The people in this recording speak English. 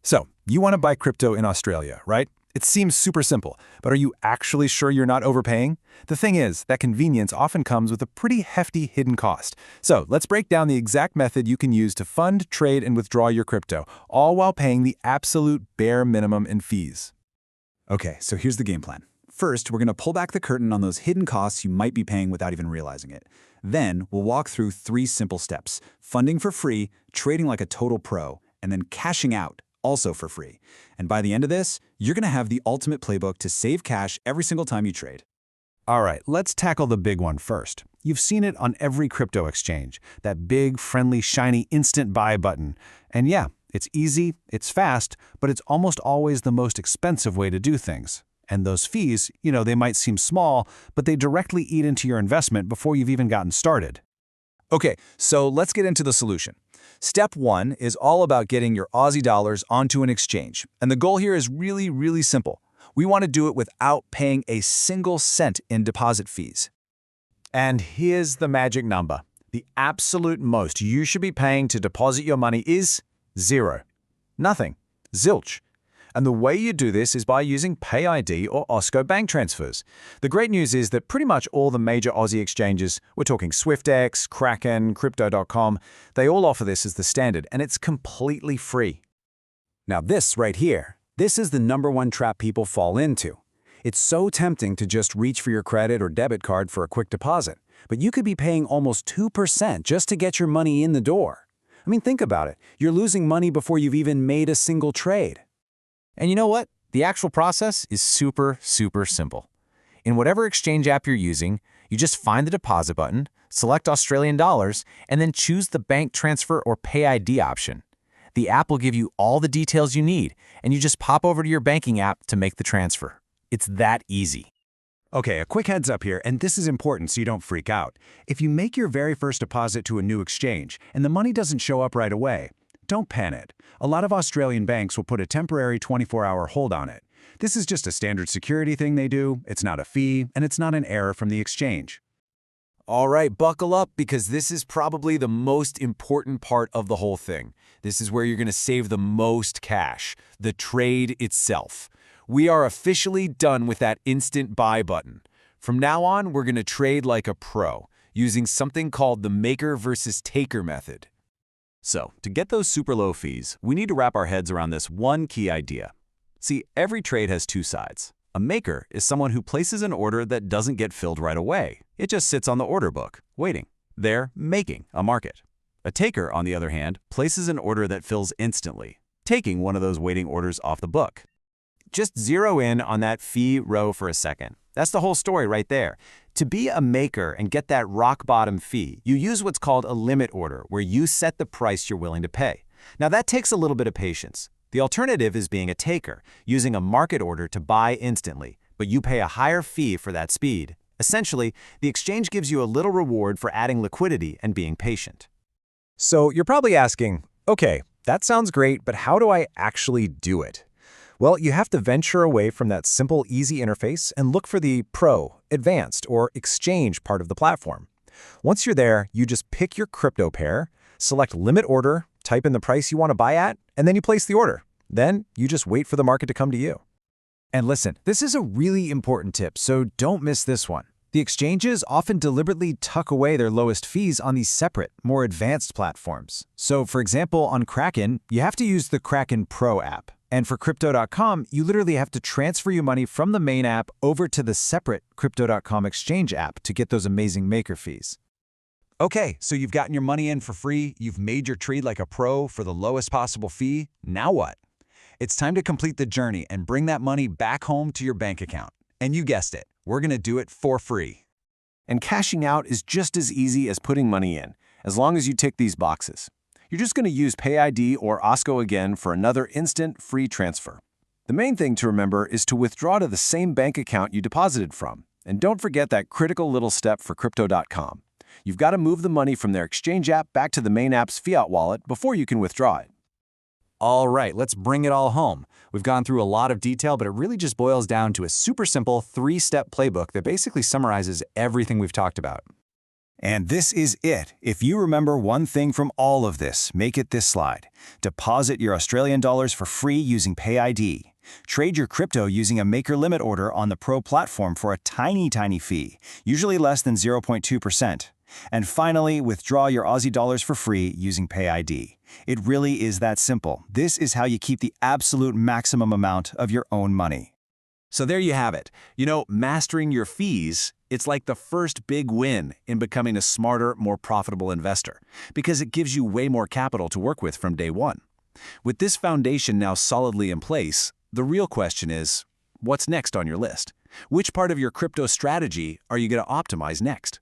So, you want to buy crypto in Australia, right? It seems super simple, but are you actually sure you're not overpaying? The thing is, that convenience often comes with a pretty hefty hidden cost. So, let's break down the exact method you can use to fund, trade, and withdraw your crypto, all while paying the absolute bare minimum in fees. Okay, so here's the game plan. First, we're going to pull back the curtain on those hidden costs you might be paying without even realizing it. Then, we'll walk through 3 simple steps: funding for free, trading like a total pro, and then cashing out, also for free. And by the end of this, you're going to have the ultimate playbook to save cash every single time you trade. All right, let's tackle the big one first. You've seen it on every crypto exchange, that big, friendly, shiny instant buy button. And yeah, it's easy, it's fast, but it's almost always the most expensive way to do things. And those fees, they might seem small, but they directly eat into your investment before you've even gotten started. Okay, so let's get into the solution. Step 1 is all about getting your Aussie dollars onto an exchange. And the goal here is really, really simple. We want to do it without paying a single cent in deposit fees. And here's the magic number. The absolute most you should be paying to deposit your money is 0. Nothing. Zilch. And the way you do this is by using PayID or OSKO bank transfers. The great news is that pretty much all the major Aussie exchanges, we're talking SwiftX, Kraken, Crypto.com, they all offer this as the standard, and it's completely free. Now this right here, this is the #1 trap people fall into. It's so tempting to just reach for your credit or debit card for a quick deposit, but you could be paying almost 2% just to get your money in the door. I mean, think about it. You're losing money before you've even made a single trade. And you know what? The actual process is super, super simple. In whatever exchange app you're using, you just find the deposit button, select Australian dollars, and then choose the bank transfer or PayID option. The app will give you all the details you need, and you just pop over to your banking app to make the transfer. It's that easy. Okay, a quick heads up here, and this is important so you don't freak out. If you make your very first deposit to a new exchange and the money doesn't show up right away, don't panic. A lot of Australian banks will put a temporary 24-hour hold on it. This is just a standard security thing they do, it's not a fee, and it's not an error from the exchange. All right, buckle up because this is probably the most important part of the whole thing. This is where you're going to save the most cash, the trade itself. We are officially done with that instant buy button. From now on, we're going to trade like a pro, using something called the maker versus taker method. So, to get those super low fees, we need to wrap our heads around this one key idea. See, every trade has 2 sides. A maker is someone who places an order that doesn't get filled right away. It just sits on the order book, waiting. They're making a market. A taker, on the other hand, places an order that fills instantly, taking one of those waiting orders off the book. Just zero in on that fee row for a second. That's the whole story right there. To be a maker and get that rock-bottom fee, you use what's called a limit order, where you set the price you're willing to pay. Now, that takes a little bit of patience. The alternative is being a taker, using a market order to buy instantly, but you pay a higher fee for that speed. Essentially, the exchange gives you a little reward for adding liquidity and being patient. So you're probably asking, okay, that sounds great, but how do I actually do it? Well, you have to venture away from that simple, easy interface and look for the Pro, Advanced, or Exchange part of the platform. Once you're there, you just pick your crypto pair, select Limit Order, type in the price you want to buy at, and then you place the order. Then you just wait for the market to come to you. And listen, this is a really important tip, so don't miss this one. The exchanges often deliberately tuck away their lowest fees on these separate, more advanced platforms. So, for example, on Kraken, you have to use the Kraken Pro app. And for Crypto.com, you literally have to transfer your money from the main app over to the separate Crypto.com exchange app to get those amazing maker fees. Okay, so you've gotten your money in for free, you've made your trade like a pro for the lowest possible fee. Now what? It's time to complete the journey and bring that money back home to your bank account. And you guessed it, we're going to do it for free. And cashing out is just as easy as putting money in, as long as you tick these boxes. You're just going to use PayID or OSKO again for another instant free transfer. The main thing to remember is to withdraw to the same bank account you deposited from. And don't forget that critical little step for Crypto.com. You've got to move the money from their exchange app back to the main app's fiat wallet before you can withdraw it. All right, let's bring it all home. We've gone through a lot of detail, but it really just boils down to a super simple 3-step playbook that basically summarizes everything we've talked about. And this is it. If you remember one thing from all of this, make it this slide. Deposit your Australian dollars for free using PayID. Trade your crypto using a maker limit order on the Pro platform for a tiny fee, usually less than 0.2%. And finally, withdraw your Aussie dollars for free using PayID. It really is that simple. This is how you keep the absolute maximum amount of your own money. So there you have it. You know, mastering your fees, it's like the first big win in becoming a smarter, more profitable investor, because it gives you way more capital to work with from day one. With this foundation now solidly in place, the real question is, what's next on your list? Which part of your crypto strategy are you going to optimize next?